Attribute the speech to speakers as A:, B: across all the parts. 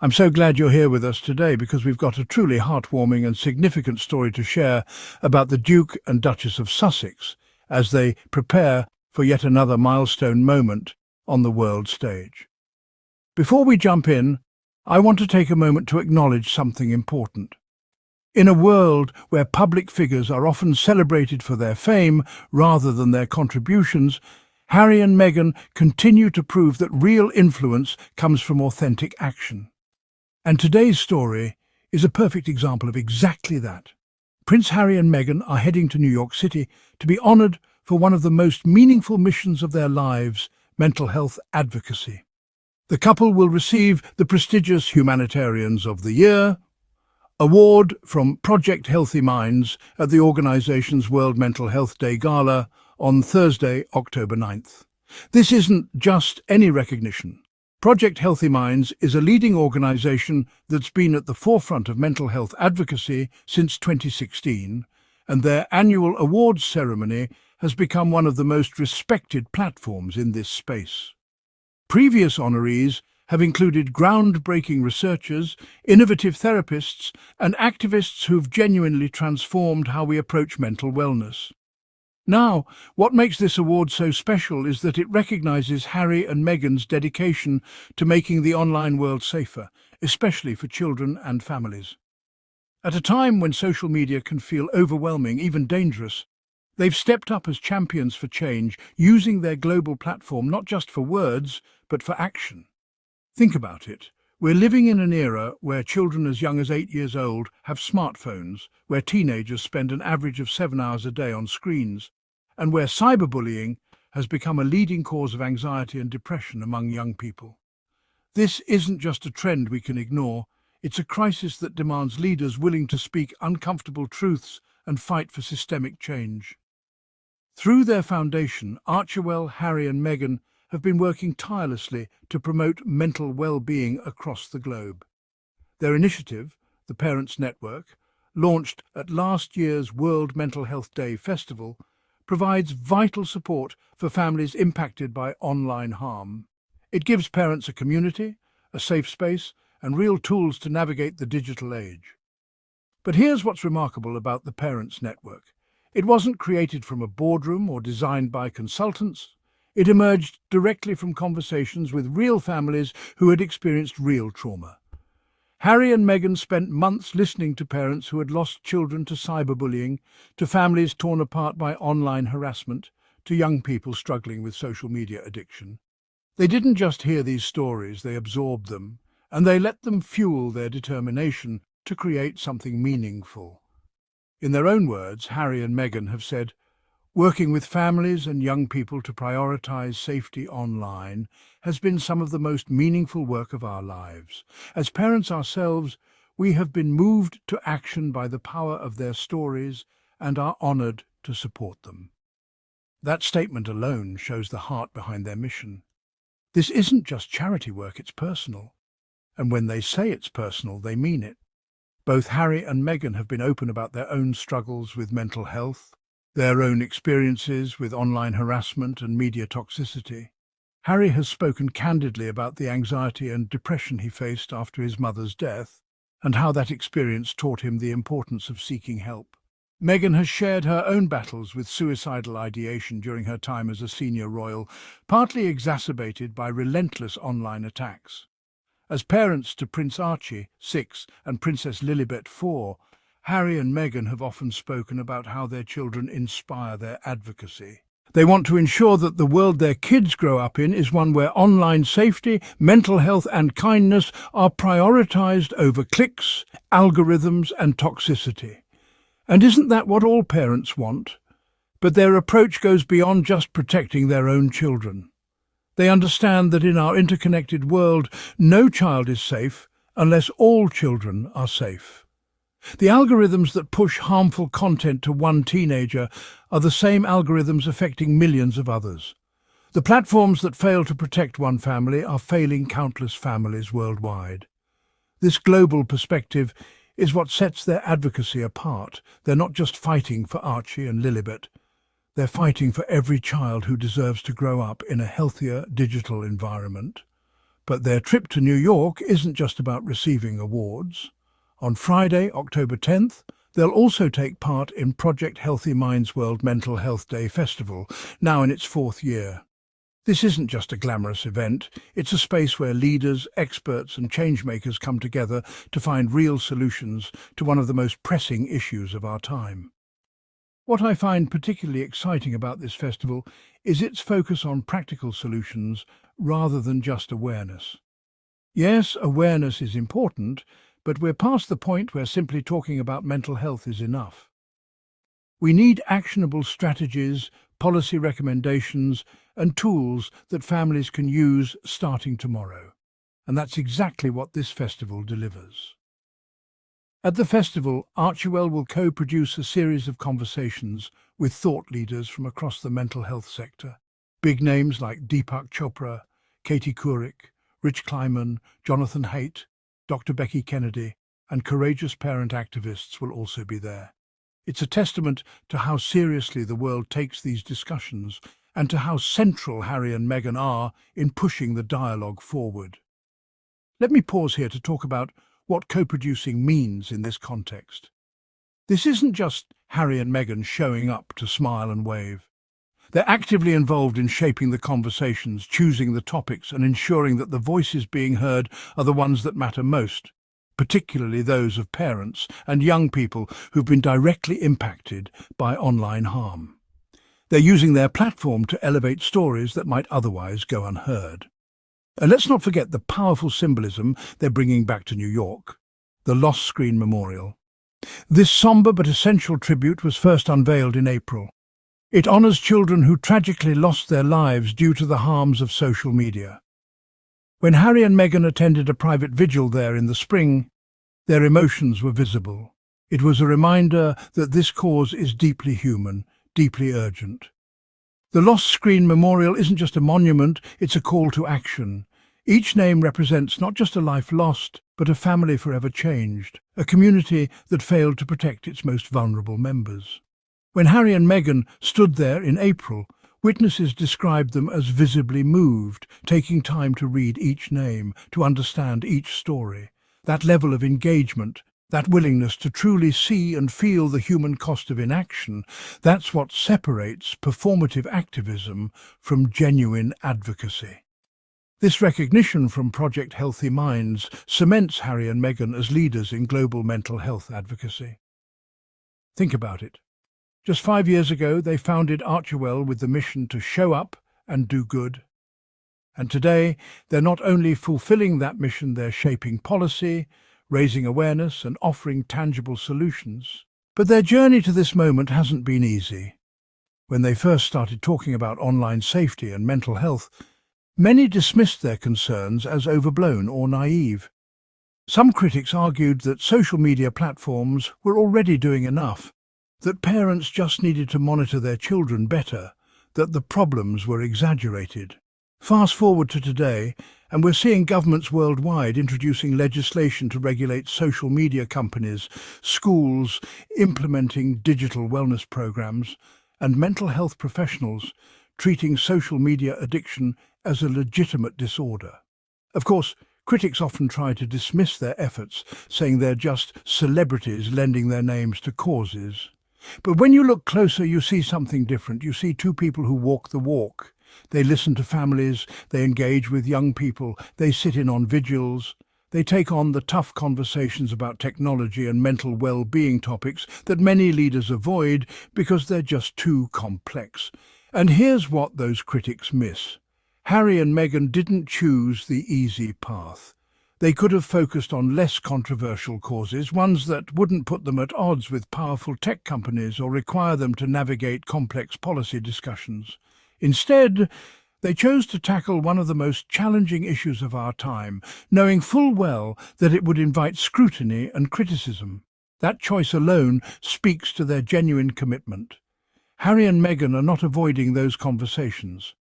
A: I'm so glad you're here with us today because we've got a truly heartwarming and significant story to share about the Duke and Duchess of Sussex as they prepare for yet another milestone moment on the world stage. Before we jump in, I want to take a moment to acknowledge something important. In a world where public figures are often celebrated for their fame rather than their contributions, Harry and Meghan continue to prove that real influence comes from authentic action. And today's story is a perfect example of exactly that. Prince Harry and Meghan are heading to New York City to be honoured for one of the most meaningful missions of their lives, mental health advocacy. The couple will receive the prestigious Humanitarians of the Year award from Project Healthy Minds at the organisation's World Mental Health Day Gala on Thursday, October 9th. This isn't just any recognition. Project Healthy Minds is a leading organisation that's been at the forefront of mental health advocacy since 2016, and their annual awards ceremony has become one of the most respected platforms in this space. Previous honorees have included groundbreaking researchers, innovative therapists, and activists who've genuinely transformed how we approach mental wellness. Now, what makes this award so special is that it recognises Harry and Meghan's dedication to making the online world safer, especially for children and families. At a time when social media can feel overwhelming, even dangerous, they've stepped up as champions for change, using their global platform not just for words, but for action. Think about it. We're living in an era where children as young as 8 years old have smartphones, where teenagers spend an average of 7 hours a day on screens, and where cyberbullying has become a leading cause of anxiety and depression among young people. This isn't just a trend we can ignore, it's a crisis that demands leaders willing to speak uncomfortable truths and fight for systemic change. Through their foundation, Archewell, Harry and Meghan have been working tirelessly to promote mental well-being across the globe. Their initiative, the Parents Network, launched at last year's World Mental Health Day Festival, provides vital support for families impacted by online harm. It gives parents a community, a safe space, and real tools to navigate the digital age. But here's what's remarkable about the Parents Network. It wasn't created from a boardroom or designed by consultants. It emerged directly from conversations with real families who had experienced real trauma. Harry and Meghan spent months listening to parents who had lost children to cyberbullying, to families torn apart by online harassment, to young people struggling with social media addiction. They didn't just hear these stories, they absorbed them, and they let them fuel their determination to create something meaningful. In their own words, Harry and Meghan have said, "Working with families and young people to prioritise safety online has been some of the most meaningful work of our lives. As parents ourselves, we have been moved to action by the power of their stories and are honoured to support them." That statement alone shows the heart behind their mission. This isn't just charity work, it's personal. And when they say it's personal, they mean it. Both Harry and Meghan have been open about their own struggles with mental health, their own experiences with online harassment and media toxicity. Harry has spoken candidly about the anxiety and depression he faced after his mother's death, and how that experience taught him the importance of seeking help. Meghan has shared her own battles with suicidal ideation during her time as a senior royal, partly exacerbated by relentless online attacks. As parents to Prince Archie, 6, and Princess Lilibet, 4, Harry and Meghan have often spoken about how their children inspire their advocacy. They want to ensure that the world their kids grow up in is one where online safety, mental health and kindness are prioritised over clicks, algorithms and toxicity. And isn't that what all parents want? But their approach goes beyond just protecting their own children. They understand that in our interconnected world, no child is safe unless all children are safe. The algorithms that push harmful content to one teenager are the same algorithms affecting millions of others. The platforms that fail to protect one family are failing countless families worldwide. This global perspective is what sets their advocacy apart. They're not just fighting for Archie and Lilibet. They're fighting for every child who deserves to grow up in a healthier digital environment. But their trip to New York isn't just about receiving awards. On Friday, October 10th, they'll also take part in Project Healthy Minds World Mental Health Day Festival, now in its fourth year. This isn't just a glamorous event, it's a space where leaders, experts and changemakers come together to find real solutions to one of the most pressing issues of our time. What I find particularly exciting about this festival is its focus on practical solutions rather than just awareness. Yes, awareness is important, but we're past the point where simply talking about mental health is enough. We need actionable strategies, policy recommendations, and tools that families can use starting tomorrow. And that's exactly what this festival delivers. At the festival, Archewell will co-produce a series of conversations with thought leaders from across the mental health sector. Big names like Deepak Chopra, Katie Couric, Rich Kleiman, Jonathan Haidt, Dr. Becky Kennedy, and courageous parent activists will also be there. It's a testament to how seriously the world takes these discussions and to how central Harry and Meghan are in pushing the dialogue forward. Let me pause here to talk about what co-producing means in this context. This isn't just Harry and Meghan showing up to smile and wave. They're actively involved in shaping the conversations, choosing the topics, and ensuring that the voices being heard are the ones that matter most, particularly those of parents and young people who've been directly impacted by online harm. They're using their platform to elevate stories that might otherwise go unheard. And let's not forget the powerful symbolism they're bringing back to New York, the Lost Screen Memorial. This somber but essential tribute was first unveiled in April. It honors children who tragically lost their lives due to the harms of social media. When Harry and Meghan attended a private vigil there in the spring, their emotions were visible. It was a reminder that this cause is deeply human, deeply urgent. The Lost Screen Memorial isn't just a monument, it's a call to action. Each name represents not just a life lost, but a family forever changed, a community that failed to protect its most vulnerable members. When Harry and Meghan stood there in April, witnesses described them as visibly moved, taking time to read each name, to understand each story. That level of engagement, that willingness to truly see and feel the human cost of inaction, that's what separates performative activism from genuine advocacy. This recognition from Project Healthy Minds cements Harry and Meghan as leaders in global mental health advocacy. Think about it. Just 5 years ago, they founded Archewell with the mission to show up and do good. And today, they're not only fulfilling that mission, they're shaping policy, raising awareness and offering tangible solutions. But their journey to this moment hasn't been easy. When they first started talking about online safety and mental health, many dismissed their concerns as overblown or naive. Some critics argued that social media platforms were already doing enough, that parents just needed to monitor their children better, that the problems were exaggerated. Fast forward to today, and we're seeing governments worldwide introducing legislation to regulate social media companies, schools implementing digital wellness programs, and mental health professionals treating social media addiction as a legitimate disorder. Of course, critics often try to dismiss their efforts, saying they're just celebrities lending their names to causes. But when you look closer, you see something different. You see two people who walk the walk. They listen to families, they engage with young people, they sit in on vigils, they take on the tough conversations about technology and mental well-being topics that many leaders avoid because they're just too complex. And here's what those critics miss. Harry and Meghan didn't choose the easy path. They could have focused on less controversial causes, ones that wouldn't put them at odds with powerful tech companies or require them to navigate complex policy discussions. Instead, they chose to tackle one of the most challenging issues of our time, knowing full well that it would invite scrutiny and criticism. That choice alone speaks to their genuine commitment. Harry and Meghan are not avoiding those conversations.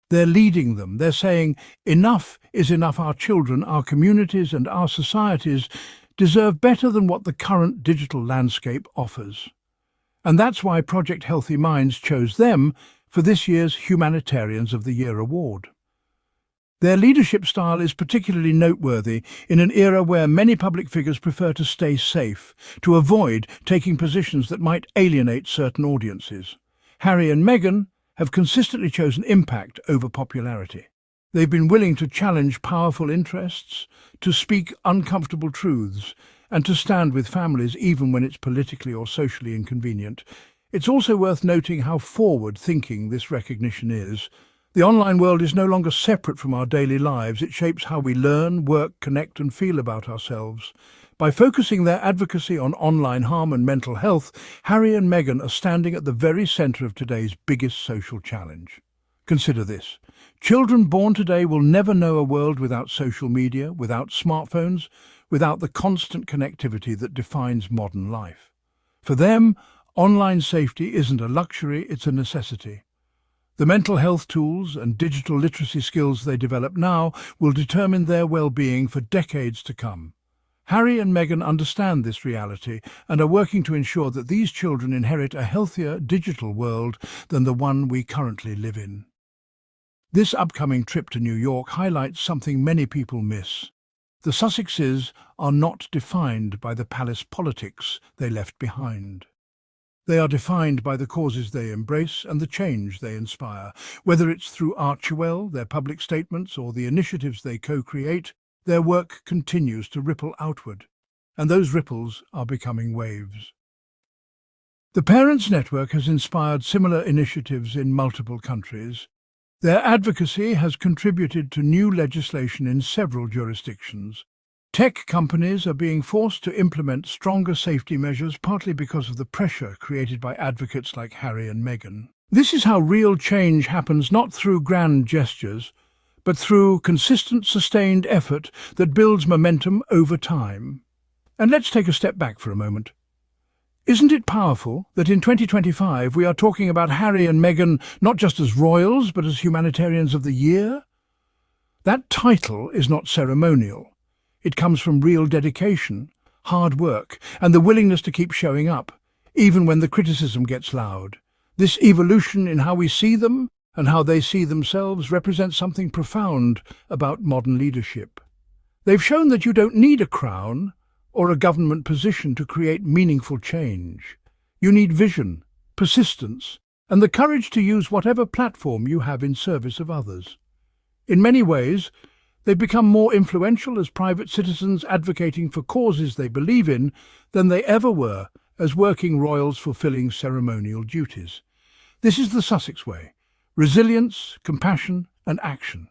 A: They're leading them. They're saying, enough is enough. Our children, our communities and our societies deserve better than what the current digital landscape offers. And that's why Project Healthy Minds chose them for this year's Humanitarians of the Year award. Their leadership style is particularly noteworthy in an era where many public figures prefer to stay safe, to avoid taking positions that might alienate certain audiences. Harry and Meghan have consistently chosen impact over popularity. They've been willing to challenge powerful interests, to speak uncomfortable truths, and to stand with families even when it's politically or socially inconvenient. It's also worth noting how forward-thinking this recognition is. The online world is no longer separate from our daily lives. It shapes how we learn, work, connect and feel about ourselves. By focusing their advocacy on online harm and mental health, Harry and Meghan are standing at the very centre of today's biggest social challenge. Consider this. Children born today will never know a world without social media, without smartphones, without the constant connectivity that defines modern life. For them, online safety isn't a luxury, it's a necessity. The mental health tools and digital literacy skills they develop now will determine their well-being for decades to come. Harry and Meghan understand this reality and are working to ensure that these children inherit a healthier digital world than the one we currently live in. This upcoming trip to New York highlights something many people miss. The Sussexes are not defined by the palace politics they left behind. They are defined by the causes they embrace and the change they inspire. Whether it's through Archewell, their public statements, or the initiatives they co-create, their work continues to ripple outward, and those ripples are becoming waves. The Parents Network has inspired similar initiatives in multiple countries. Their advocacy has contributed to new legislation in several jurisdictions. Tech companies are being forced to implement stronger safety measures, partly because of the pressure created by advocates like Harry and Meghan. This is how real change happens, not through grand gestures, but through consistent, sustained effort that builds momentum over time. And let's take a step back for a moment. Isn't it powerful that in 2025 we are talking about Harry and Meghan not just as royals, but as Humanitarians of the Year? That title is not ceremonial. It comes from real dedication, hard work, and the willingness to keep showing up, even when the criticism gets loud. This evolution in how we see them and how they see themselves represents something profound about modern leadership. They've shown that you don't need a crown or a government position to create meaningful change. You need vision, persistence, and the courage to use whatever platform you have in service of others. In many ways, they've become more influential as private citizens advocating for causes they believe in than they ever were as working royals fulfilling ceremonial duties. This is the Sussex way: resilience, compassion, and action.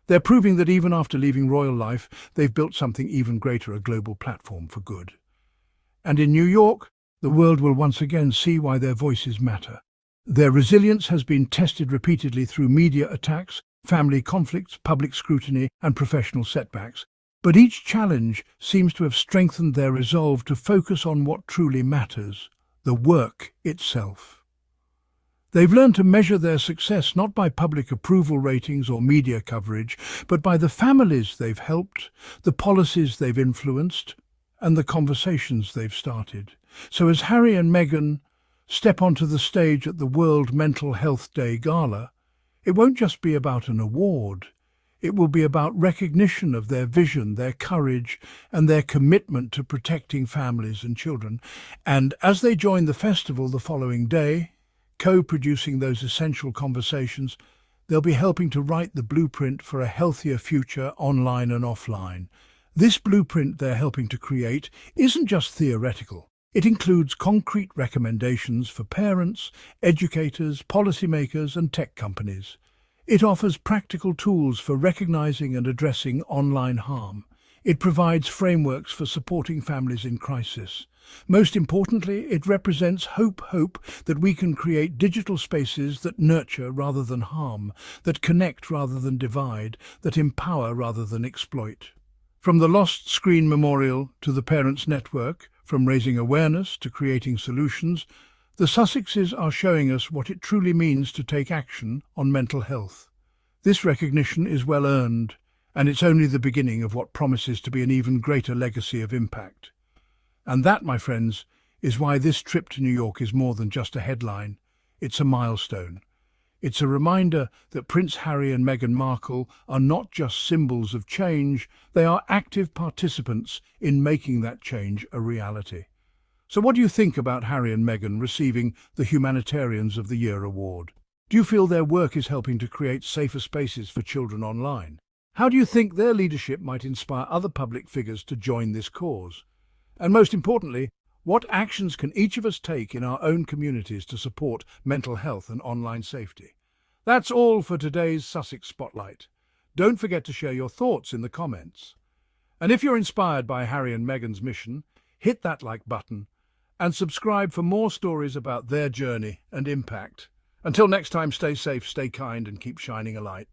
A: They're proving that even after leaving royal life, they've built something even greater, a global platform for good. And in New York, the world will once again see why their voices matter. Their resilience has been tested repeatedly through media attacks, family conflicts, public scrutiny, and professional setbacks. But each challenge seems to have strengthened their resolve to focus on what truly matters, the work itself. They've learned to measure their success not by public approval ratings or media coverage, but by the families they've helped, the policies they've influenced, and the conversations they've started. So as Harry and Meghan step onto the stage at the World Mental Health Day Gala, it won't just be about an award. It will be about recognition of their vision, their courage, and their commitment to protecting families and children. And as they join the festival the following day, co-producing those essential conversations, they'll be helping to write the blueprint for a healthier future online and offline. This blueprint they're helping to create isn't just theoretical. It includes concrete recommendations for parents, educators, policymakers, and tech companies. It offers practical tools for recognizing and addressing online harm. It provides frameworks for supporting families in crisis. Most importantly, it represents hope that we can create digital spaces that nurture rather than harm, that connect rather than divide, that empower rather than exploit. From the Lost Screen Memorial to the Parents Network, from raising awareness to creating solutions, the Sussexes are showing us what it truly means to take action on mental health. This recognition is well earned, and it's only the beginning of what promises to be an even greater legacy of impact. And that, my friends, is why this trip to New York is more than just a headline. It's a milestone. It's a reminder that Prince Harry and Meghan Markle are not just symbols of change, they are active participants in making that change a reality. So what do you think about Harry and Meghan receiving the Humanitarians of the Year award? Do you feel their work is helping to create safer spaces for children online? How do you think their leadership might inspire other public figures to join this cause? And most importantly, what actions can each of us take in our own communities to support mental health and online safety? That's all for today's Sussex Spotlight. Don't forget to share your thoughts in the comments. And if you're inspired by Harry and Meghan's mission, hit that like button and subscribe for more stories about their journey and impact. Until next time, stay safe, stay kind, and keep shining a light.